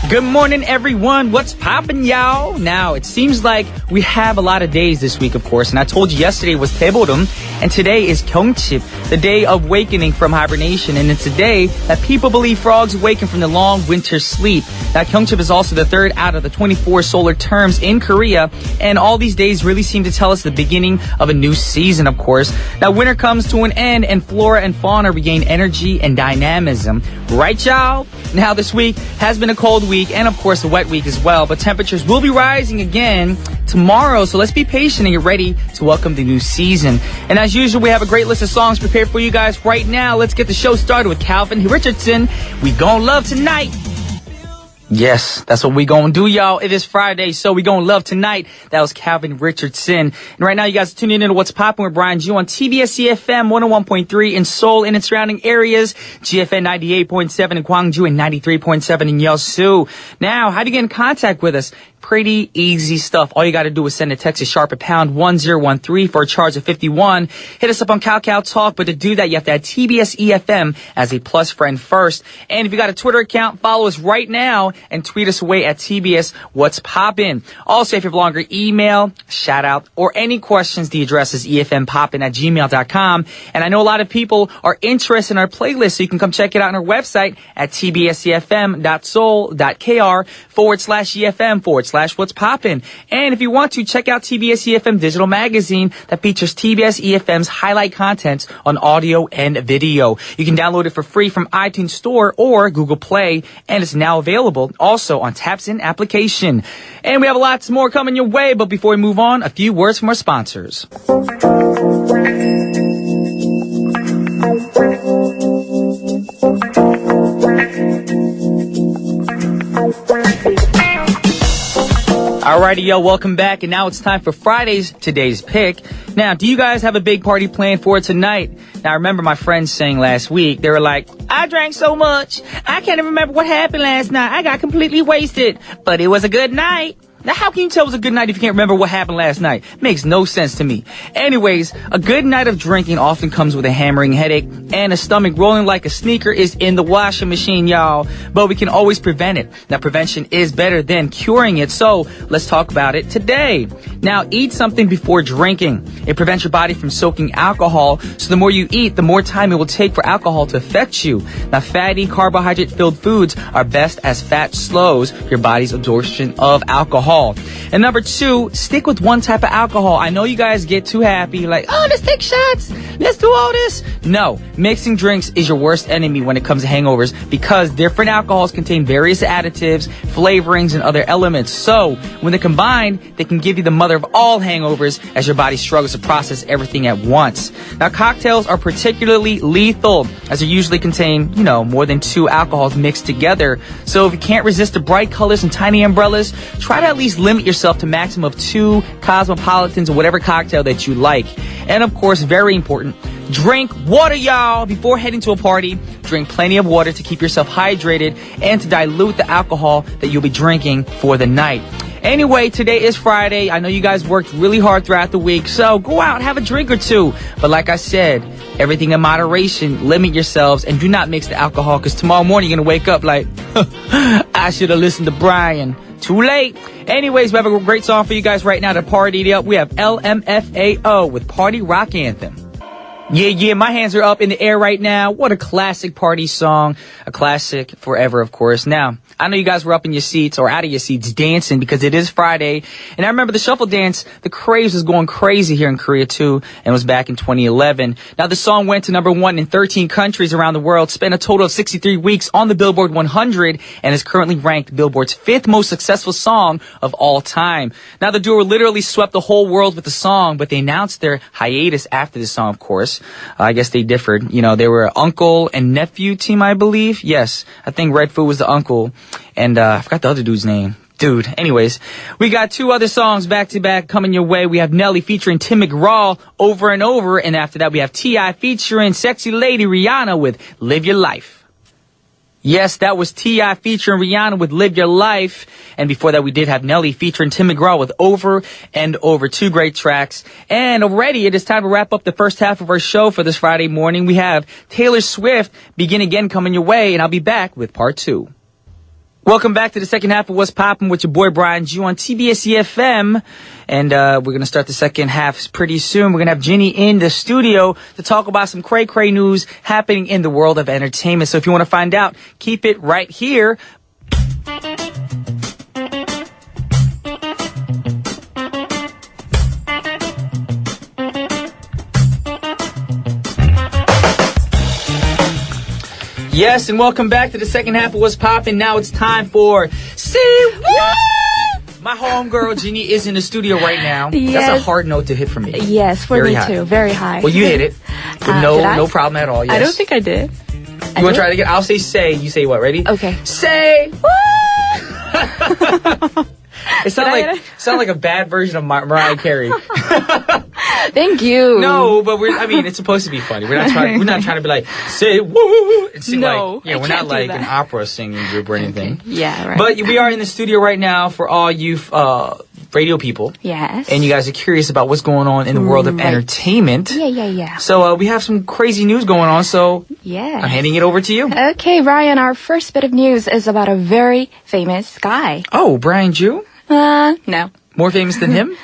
Good morning, everyone. What's poppin', y'all? Now, it seems like we have a lot of days this week, of course, and I told you yesterday was 대보름, and today is 경칩, the day of awakening from hibernation, and it's a day that people believe frogs awaken from the long winter sleep. Now, 경칩 is also the third out of the 24 solar terms in Korea, and all these days really seem to tell us the beginning of a new season, of course. Now, winter comes to an end, and flora and fauna regain energy and dynamism. Right, y'all? Now, this week has been a cold week, and of course a wet week as well, but temperatures will be rising again tomorrow, so let's be patient and get ready to welcome the new season. And as usual, we have a great list of songs prepared for you guys right now. Let's get the show started with Calvin Richardson. We gon' love tonight. Yes, that's what we gonna do, y'all. It is Friday, so we gonna love tonight. That was Calvin Richardson. And right now, you guys are tuning in to What's Poppin' with Brian G on TBS efm 101.3 in Seoul and its surrounding areas, GFN 98.7 in Gwangju and 93.7 in Yeosu. Now, how do you get in contact with us? Pretty easy stuff. All you got to do is send a text to sharp at pound 1013 for a charge of 51. Hit us up on Kakao Talk, but to do that, you have to add TBS EFM as a plus friend first. And if you got a Twitter account, follow us right now and tweet us away at TBS What's Poppin'. Also, if you have longer email, shout out, or any questions, the address is efmpoppin@gmail.com. And I know a lot of people are interested in our playlist, so you can come check it out on our website at tbsefm.soul.kr/EFM/What's Poppin'. And if you want to, check out TBS EFM digital magazine that features TBS EFM's highlight content on audio and video. You can download it for free from iTunes Store or Google Play, and it's now available also on TapsIn application. And we have lots more coming your way, but before we move on, a few words from our sponsors. Alrighty, yo, welcome back, and now it's time for today's pick. Now, do you guys have a big party planned for tonight? Now, I remember my friends saying last week, they were like, I drank so much, I can't even remember what happened last night. I got completely wasted, but it was a good night. Now, how can you tell it was a good night if you can't remember what happened last night? Makes no sense to me. Anyways, a good night of drinking often comes with a hammering headache, and a stomach rolling like a sneaker is in the washing machine, y'all. But we can always prevent it. Now, prevention is better than curing it, so let's talk about it today. Now, eat something before drinking. It prevents your body from soaking alcohol, so the more you eat, the more time it will take for alcohol to affect you. Now, fatty, carbohydrate-filled foods are best as fat slows your body's absorption of alcohol. And number 2, stick with one type of alcohol. I know you guys get too happy, like, oh, let's take shots, let's do all this. No, mixing drinks is your worst enemy when it comes to hangovers because different alcohols contain various additives, flavorings, and other elements. So when they're combined, they can give you the mother of all hangovers as your body struggles to process everything at once. Now, cocktails are particularly lethal as they usually contain, more than 2 alcohols mixed together. So if you can't resist the bright colors and tiny umbrellas, try to at least limit yourself to maximum of 2 Cosmopolitans or whatever cocktail that you like. And of course, very important, drink water, y'all. Before heading to a party, drink plenty of water to keep yourself hydrated and to dilute the alcohol that you'll be drinking for the night. Anyway, today is Friday. I know you guys worked really hard throughout the week, so go out, have a drink or two. But like I said, everything in moderation, limit yourselves, and do not mix the alcohol, because tomorrow morning you're going to wake up like, I should have listened to Brian. Too late. Anyways, we have a great song for you guys right now to party it up. We have LMFAO with Party Rock Anthem. Yeah, my hands are up in the air right now. What a classic party song. A classic forever, of course. Now, I know you guys were up in your seats or out of your seats dancing because it is Friday. And I remember the shuffle dance, the craze was going crazy here in Korea too, and it was back in 2011. Now, the song went to number 1 in 13 countries around the world, spent a total of 63 weeks on the Billboard 100, and is currently ranked Billboard's 5th most successful song of all time. Now, the duo literally swept the whole world with the song, but they announced their hiatus after the song, of course. I guess they differed. They were uncle and nephew team, I believe. Yes, I think Redfoot was the uncle. And I forgot the other dude's name. Dude. Anyways, we got 2 other songs back to back coming your way. We have Nelly featuring Tim McGraw, Over and Over. And after that, we have T.I. featuring Sexy Lady Rihanna with Live Your Life. Yes, that was T.I. featuring Rihanna with Live Your Life. And before that, we did have Nelly featuring Tim McGraw with Over and Over. 2 great tracks. And already, it is time to wrap up the first half of our show for this Friday morning. We have Taylor Swift, Begin Again, coming your way. And I'll be back with part 2. Welcome back to the second half of What's Poppin' with your boy Brian Jew on TBS efm. And we're going to start the second half pretty soon. We're going to have Ginny in the studio to talk about some cray-cray news happening in the world of entertainment. So if you want to find out, keep it right here. Yes, and welcome back to the second half of What's Poppin'. Now it's time for Say What? My homegirl, Jeannie, is in the studio right now. Yes. That's a hard note to hit for me. Yes, for Very me high. too. Very high. Well, you hit it. With no problem at all. Yes. I don't think I did. You want to try it again? I'll say say. You say what? Ready? Okay. Say what? It sounds like a bad version of Mariah Carey. Thank you. No, but it's supposed to be funny. We're not trying to be like, say woo and sing No, we're not like an opera singing group or anything. Okay. Yeah, right. But we are in the studio right now for all you radio people. Yes. And you guys are curious about what's going on in the world of entertainment. Yeah. So we have some crazy news going on, so yeah. I'm handing it over to you. Okay, Ryan, our first bit of news is about a very famous guy. Oh, Brian Jew? No. More famous than him?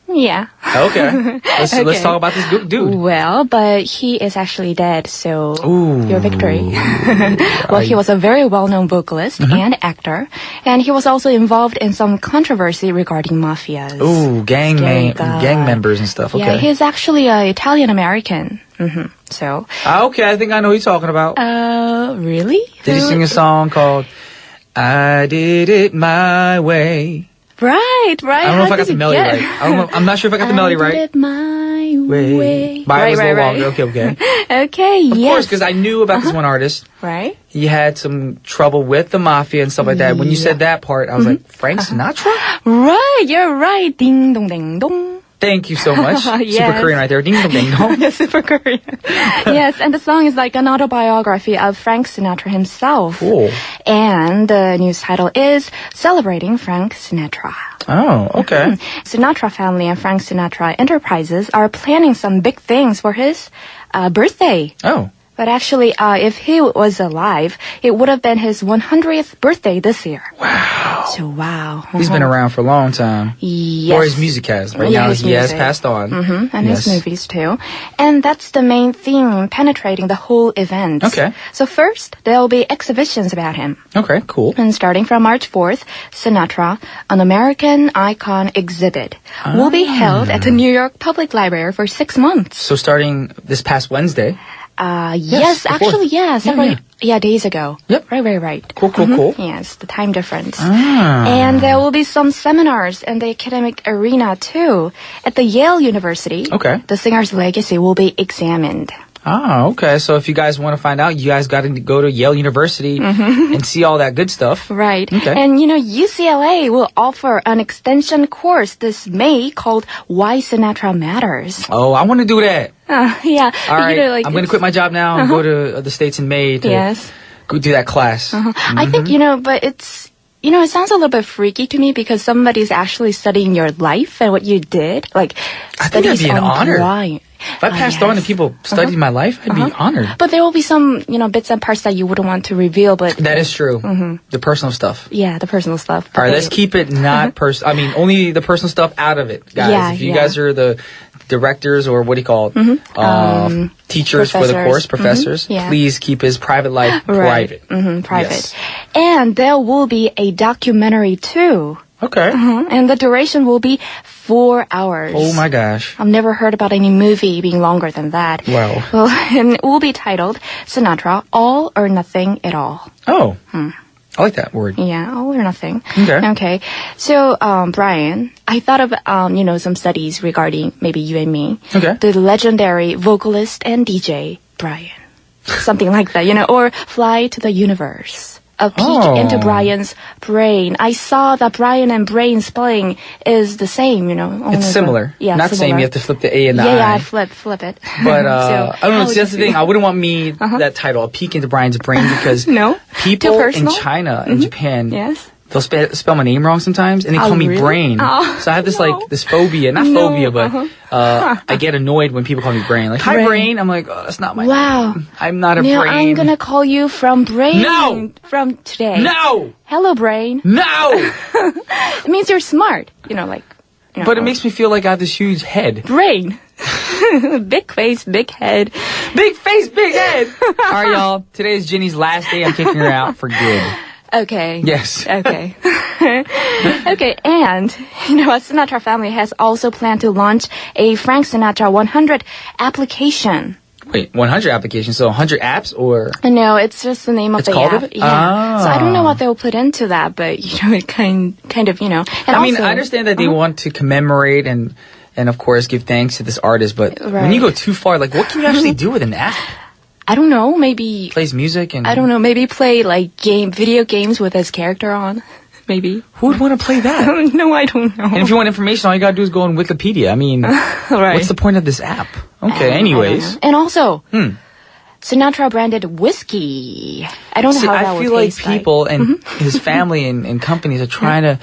Yeah. Okay. Let's talk about this dude. Well, but he is actually dead, so Ooh. your victory. Well, he was a very well-known vocalist and actor, and he was also involved in some controversy regarding mafias. Ooh, gang members and stuff. Okay. Yeah, he's actually Italian-American. So. Okay, I think I know who you're talking about. Really? Did he sing a song called I Did It My Way? Right. I don't know if I got the melody right. I'm not sure if I got the melody right. I did it my way. Right. Okay. Okay, Of yes. course, because I knew about this one artist. Right. He had some trouble with the mafia and stuff like that. When you said that part, I was like, Frank Sinatra? Right, you're right. Ding dong ding dong. Thank you so much. Yes. Super Korean right there. Ding dong ding dong. Yeah, super Korean. Yes, and the song is like an autobiography of Frank Sinatra himself. Cool. And the news title is Celebrating Frank Sinatra. Oh, okay. Sinatra family and Frank Sinatra Enterprises are planning some big things for his birthday. Oh. But actually, if he was alive, it would have been his 100th birthday this year. Wow. So, wow. He's been around for a long time. Yes. Or his music has. Right Yeah, now, his he has music. passed on. And his movies, too. And that's the main theme penetrating the whole event. Okay. So first, there'll be exhibitions about him. Okay, cool. And starting from March 4th, Sinatra, an American icon exhibit, will be held at the New York Public Library for 6 months. So starting this past Wednesday. Yes, the actually, 4th. yeah, several days ago. Yep. Right. Cool. Yes, the time difference. And there will be some seminars in the academic arena too. At the Yale University, Okay. the singer's legacy will be examined. Oh, okay. So if you guys want to find out, you guys got to go to Yale University and see all that good stuff. Right. Okay. And UCLA will offer an extension course this May called Why Sinatra Matters. Oh, I want to do that. Yeah. All right. I'm going to quit my job now and go to the States in May to go do that class. I think, but it's, it sounds a little bit freaky to me because somebody's actually studying your life and what you did. Like, I think that'd be an honor. Drawing. If I passed on and people studied my life, I'd be honored. But there will be some, bits and parts that you wouldn't want to reveal, but... That is true. The personal stuff. Yeah, the personal stuff. All right, let's keep it not personal. only the personal stuff out of it, guys. Yeah, if you guys are the directors or what do you call it? Teachers for the course, professors, please keep his private life private. Private. Yes. And there will be a documentary too. Okay. And the duration will be 4 hours. Oh my gosh. I've never heard about any movie being longer than that. Wow. Well, and it will be titled Sinatra, All or Nothing at All. Oh. I like that word. Yeah, all or nothing. Okay. So, Brian, I thought of, some studies regarding maybe you and me. Okay. The legendary vocalist and DJ, Brian. Something like that, or Fly to the Universe. A peek into Brian's brain. I saw that Brian and Brain spelling is the same, It's similar. Not similar. same. You have to flip the A and the I. Yeah, flip it. But I don't know. See, that's the thing. I wouldn't want that title, a peek into Brian's brain, because people in China and Japan, they'll spell my name wrong sometimes, and they call me really? Brain. Oh, So I have this no. this phobia, not No, phobia, but I get annoyed when people call me Brain. Like, hi, Brain. Brain. I'm like, oh, that's not my Wow. name. I'm not a Now brain. I'm gonna call you from Brain. No! From today. No! Hello, Brain. No! It means you're smart. But it makes me feel like I have this huge head. Brain. Big face, big head. Big face, big head. All right, y'all. Today is Jenny's last day. I'm kicking her out for good. Okay. Yes. Okay. Okay, and Sinatra family has also planned to launch a Frank Sinatra 100 application. Wait, 100 applications, so 100 apps, or? No, it's just the name of It's the called app. it? Yeah. So I don't know what they'll put into that, but it kind of. And I mean, also, I understand that they want to commemorate and of course give thanks to this artist, but when you go too far, like, what can you actually do with an app? I don't know. Maybe Plays music and I don't know. Maybe play video games with his character on. Maybe. who would want to play that? No, I don't know. And if you want information, all you gotta do is go on Wikipedia. I mean, Right. what's the point of this app? Okay, anyways. And also, Sinatra branded whiskey. I don't know See, how that I would feel like taste people and his family and companies are trying to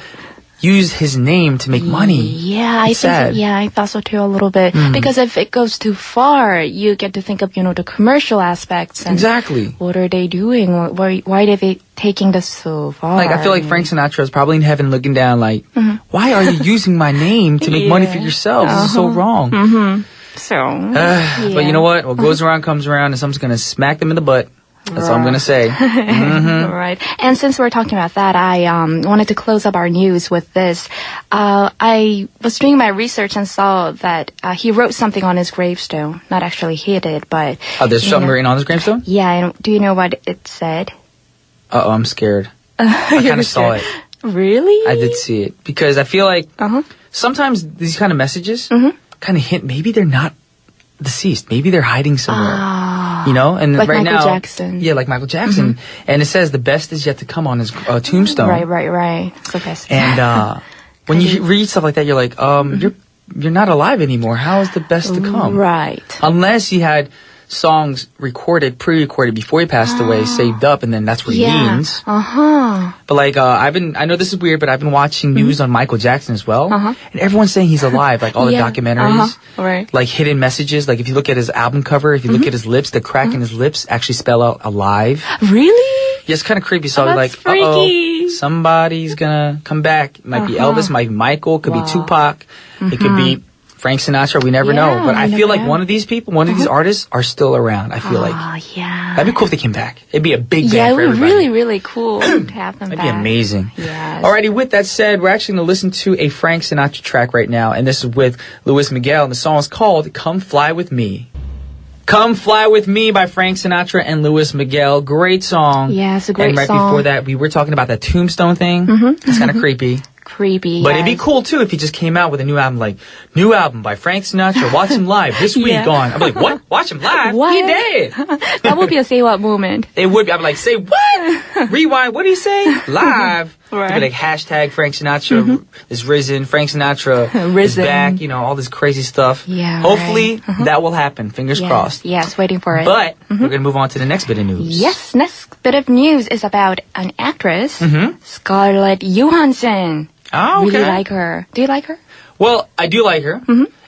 use his name to make money. Yeah, It's sad. I thought so too a little bit. Because if it goes too far, you get to think of, the commercial aspects. And Exactly. what are they doing? Why are they taking this so far? Like, I feel like Frank Sinatra is probably in heaven looking down like, why are you using my name to make money for yourselves? This is so wrong. So, But you know what? What goes around comes around, and someone's going to smack them in the butt. That's all I'm going to say. Right. And since we're talking about that, I wanted to close up our news with this. I was doing my research and saw that he wrote something on his gravestone. Not actually he did, but... Oh, there's something written on his gravestone? Yeah, and do you know what it said? Uh-oh, I'm scared. I kind of saw it. Really? I did see it. Because I feel like sometimes these kind of messages kind of hint maybe they're not deceased. Maybe they're hiding somewhere. And Like right Michael now, Jackson. Yeah, like Michael Jackson. And it says the best is yet to come on his tombstone. Right. So best. And when you read stuff like that, you're like, you're not alive anymore. How is the best to come? Right. Unless he had songs pre-recorded before he passed away, saved up, and then that's what he means. But like, I know this is weird, but I've been watching news on Michael Jackson as well, and everyone's saying he's alive, like all the documentaries, Right. like hidden messages. Like if you look at his album cover, if you look at his lips, the crack in his lips actually spell out alive. Really? Yeah, it's kind of creepy. So I was That's like, freaky. somebody's gonna come back. It might be Elvis, might be Michael, could be Tupac, it could be Frank Sinatra, we never know. But I feel like one of these people, one of these artists are still around. I feel like Yeah. that'd be cool if they came back. It'd be a big Yeah, bang it for would be everybody. really, really cool to have them That'd back. be amazing. Yes. Alrighty, with that said, we're actually going to listen to a Frank Sinatra track right now, and this is with Luis Miguel, and the song is called Come Fly With Me. Come Fly With Me by Frank Sinatra and Luis Miguel. Great song. Yeah, it's a great And right song. before that, we were talking about that tombstone thing. It's kind of creepy. Creepy. But it'd be yes. cool too if he just came out with a new album, like, new album by Frank Sinatra, watch him live this week on. I'd be like, what? Watch him live? What? He did. That would be a say what moment. It would be. I'd be like, say what? Rewind. What did he say? Live. Right. It'd be like hashtag Frank Sinatra is risen. Frank Sinatra is Risen. back. All this crazy stuff. Yeah, Hopefully that will happen. Fingers crossed. Yes, waiting for it. But we're going to move on to the next bit of news. Yes, next bit of news is about an actress, Scarlett Johansson. Oh, okay. Really like her. Do you like her? Well, I do like her.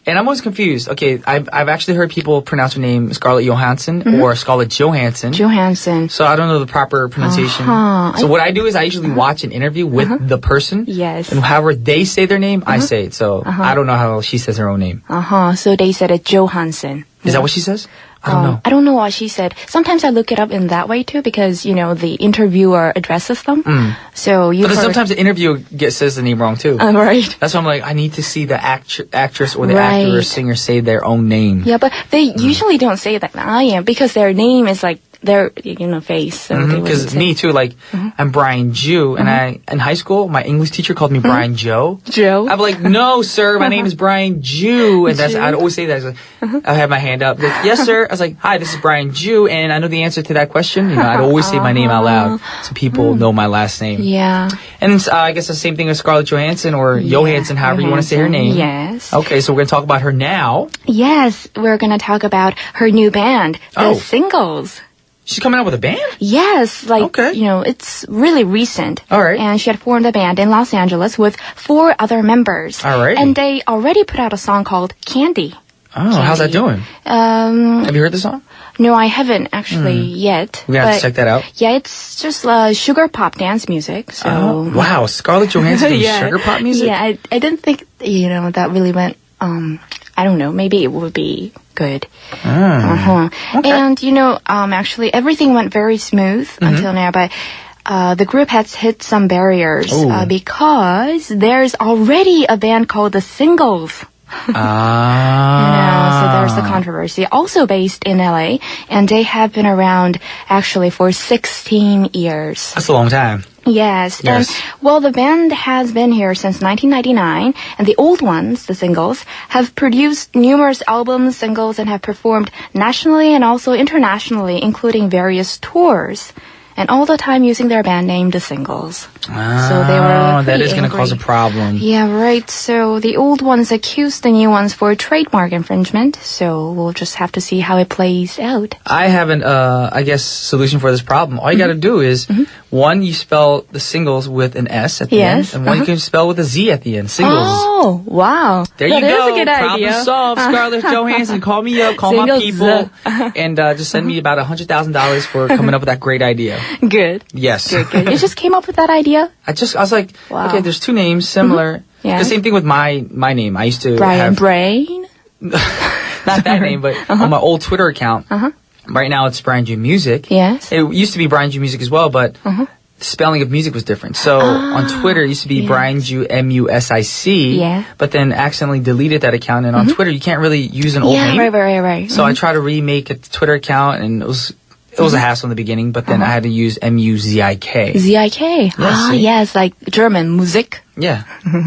And I'm always confused. Okay, I've actually heard people pronounce her name Scarlett Johansson or Scarlett Johansson. Johansson. So I don't know the proper pronunciation. So what I do is I usually watch an interview with the person. Yes. And however they say their name, I say it. So I don't know how she says her own name. So they said it Johansson. Is that what she says? I don't know. I don't know what she said. Sometimes I look it up in that way too because, the interviewer addresses them. So you But then sometimes the interviewer says the name wrong too. Right. That's why I'm like, I need to see the actress or the Right. actor or singer say their own name. Yeah, but they usually don't say that I am because their name is like their face. So they wouldn't Because say- me too, like, I'm Brian Jew, and in high school, my English teacher called me Brian Joe. Joe. I'm like, no, sir, my name is Brian Jew. And I'd always say that. I have my hand up. Like, yes, sir. I was like, hi, this is Brian Jew, and I know the answer to that question. I'd always say my name out loud so people know my last name. Yeah. And I guess the same thing with Scarlett Johansson or Johansson, however you want to say her name. Yes. Okay, so we're going to talk about her now. Yes, we're going to talk about her new band, The Oh. Singles. She's coming out with a band? Yes, like, Okay. it's really recent. All right. And she had formed a band in Los Angeles with 4 other members. All right. And they already put out a song called Candy. Oh, how's that doing? Have you heard the song? No, I haven't actually yet. We have to check that out. Yeah, it's just sugar pop dance music. So Wow, Scarlett Johansson doing sugar pop music? Yeah, I didn't think that really went. I don't know. Maybe it would be good. Okay. And actually everything went very smooth until now, but. The group has hit some barriers because there's already a band called the Singles. So there's the controversy. Also based in LA, and they have been around actually for 16 years. That's a long time. Yes. And, the band has been here since 1999, and the old ones, the Singles, have produced numerous albums, singles, and have performed nationally and also internationally, including various tours. And all the time using their band name, The Singles. So they were that is going to angry. cause a problem. Yeah, right. So the old ones accused the new ones for trademark infringement. So we'll just have to see how it plays out. I have an, solution for this problem. All you got to do is, one, you spell the Singles with an S at the end, and one you can spell with a Z at the end. Singles. Oh, wow. There that you go. Is a good idea. Problem solved. Scarlett Johansson, call me up, call my people, and just send me about $100,000 for coming up with that great idea. Good. Yes. Good. You just came up with that idea? I was like, okay, there's 2 names similar. Yeah. The same thing with my name. I used to Brian have Brain? not that name, but on my old Twitter account. Right now it's Brian G Music. Yes. It used to be Brian G Music as well, but the spelling of music was different. So on Twitter it used to be Brian G Music. Yeah. But then accidentally deleted that account, and on Twitter you can't really use an old name. Right. So I tried to remake a Twitter account, and it was a hassle in the beginning, but then I had to use Muzik. Z-I-K. Yes, yes, like German, Musik. Yeah.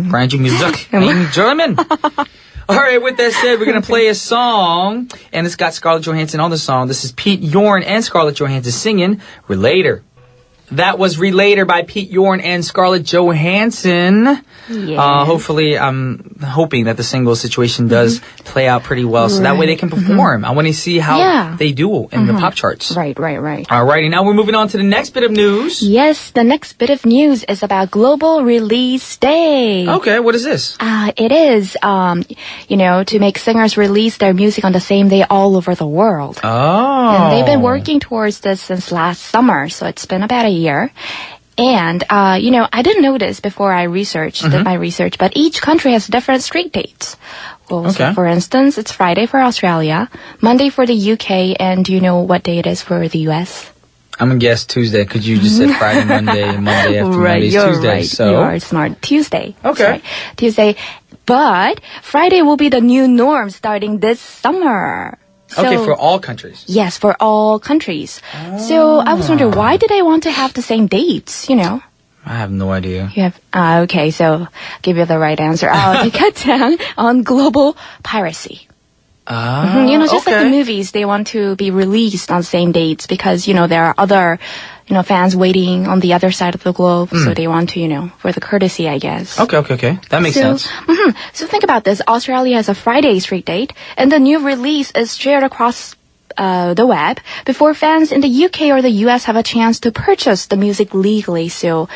Brian G Music. In German. All right, with that said, we're going to play a song, and it's got Scarlett Johansson on the song. This is Pete Yorn and Scarlett Johansson singing Relator. That was Relator by Pete Yorn and Scarlett Johansson. Yeah. Hopefully, I'm hoping that the single situation does play out pretty well, so that way they can perform. I want to see how they do in the pop charts. Right. Alrighty, now we're moving on to the next bit of news. Yes, the next bit of news is about Global Release Day. Okay, what is this? It is, to make singers release their music on the same day all over the world. Oh. And they've been working towards this since last summer, so it's been about a year. And, I didn't know this before I did my research, but each country has different street dates. Well, so for instance, it's Friday for Australia, Monday for the UK, and do you know what day it is for the US? I'm going to guess Tuesday, because you just said Friday, Monday, and Monday after Monday's Tuesday. Right. So. You are smart. Tuesday. Okay. Sorry. Tuesday. But Friday will be the new norm starting this summer. So, Okay, for all countries. Yes, for all countries. So I was wondering, why do they want to have the same dates, I have no idea. You have, okay, so I'll give you the right answer. They cut down on global piracy. Just like the movies, they want to be released on the same dates because, there are other, fans waiting on the other side of the globe. So they want to, for the courtesy, I guess. Okay. That makes sense. So think about this. Australia has a Friday street date, and the new release is shared across the web before fans in the UK or the US have a chance to purchase the music legally. So,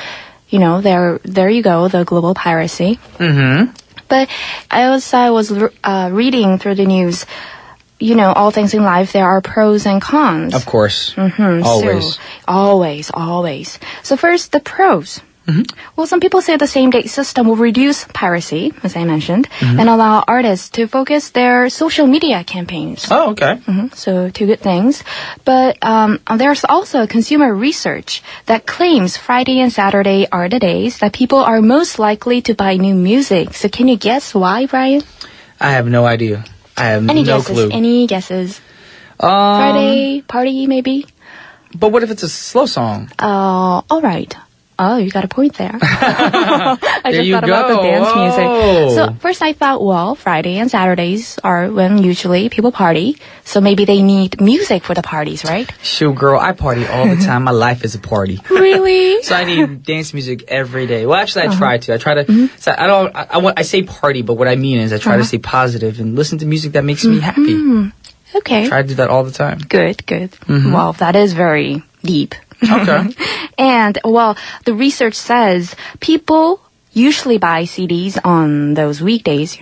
there you go, the global piracy. But as I was reading through the news, all things in life, there are pros and cons. Of course. Always. So, always. So first, the pros. Well, some people say the same date system will reduce piracy, as I mentioned, and allow artists to focus their social media campaigns. Oh, okay. So, 2 good things. But there's also consumer research that claims Friday and Saturday are the days that people are most likely to buy new music. So, can you guess why, Brian? I have no idea. I have no clue. Any guesses? Friday, party, maybe? But what if it's a slow song? All right. Oh, you got a point there. I There just you thought about the go. dance music. Oh. So first I thought, well, Friday and Saturdays are when usually people party. So maybe they need music for the parties, right? Shoot, girl, I party all the time. My life is a party. Really? So I need dance music every day. Well, actually, I try to. I try to. So I say party, but what I mean is I try to stay positive and listen to music that makes me happy. Okay. Try to do that all the time. Good, good. Well, that is very deep. Okay. And, well, the research says people usually buy CDs on those weekdays,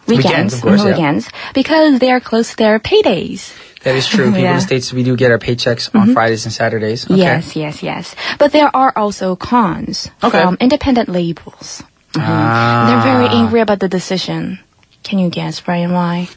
weekends, Of course, weekends, because they are close to their paydays. That is true. People in Yeah. the States, we do get our paychecks on Fridays and Saturdays. Okay. Yes. But there are also cons from independent labels. They're very angry about the decision. Can you guess, Brian, why?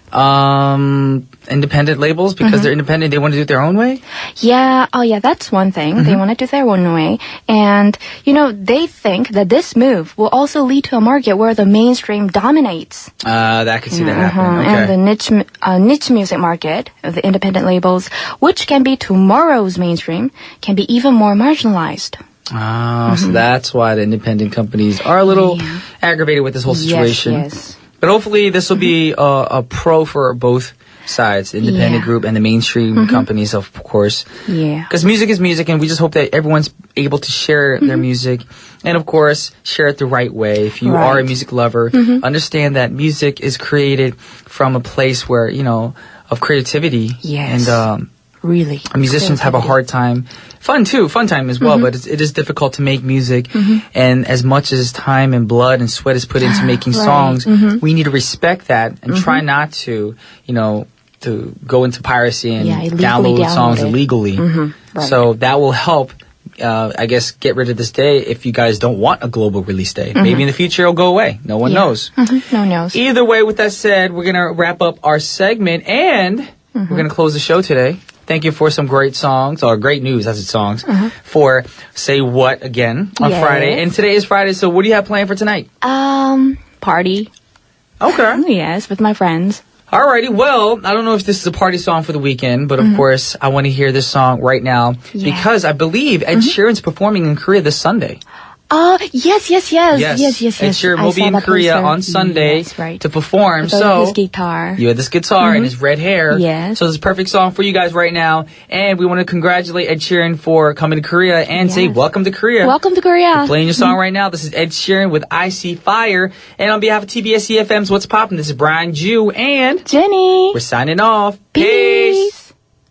Independent labels, because they're independent, they want to do it their own way? Yeah, that's one thing. They want to do their own way. And, they think that this move will also lead to a market where the mainstream dominates. That could see that happening. Okay. And the niche music market of the independent labels, which can be tomorrow's mainstream, can be even more marginalized. So that's why the independent companies are a little aggravated with this whole situation. Yes. But hopefully this will be a pro for both sides, the independent group and the mainstream companies, of course. Yeah. Because music is music, and we just hope that everyone's able to share their music and, of course, share it the right way. If you are a music lover, understand that music is created from a place where, of creativity. Yes. And really. musicians have a hard time. Fun time as well, but it is difficult to make music. And as much as time and blood and sweat is put into making songs, we need to respect that and try not to, to go into piracy and download songs illegally. So that will help, I guess, get rid of this day if you guys don't want a global release day. Maybe in the future it'll go away. No one knows. No one knows. Either way, with that said, we're going to wrap up our segment and we're going to close the show today. Thank you for some great songs, or great news, as it's songs, for Say What again on Friday. And today is Friday, so what do you have planned for tonight? Party. Okay. Yes, with my friends. Alrighty, well, I don't know if this is a party song for the weekend, but of course, I want to hear this song right now because I believe Ed Sheeran's performing in Korea this Sunday. Yes. Ed Sheeran will be in Korea on Sunday to perform. So his guitar. You had this guitar and his red hair. Yes. So this is a perfect song for you guys right now. And we want to congratulate Ed Sheeran for coming to Korea and say welcome to Korea. Welcome to Korea. We're playing your song right now. This is Ed Sheeran with I See Fire. And on behalf of TBS efm's What's Poppin', this is Brian, Ju, and Jenny. we're signing off. Peace.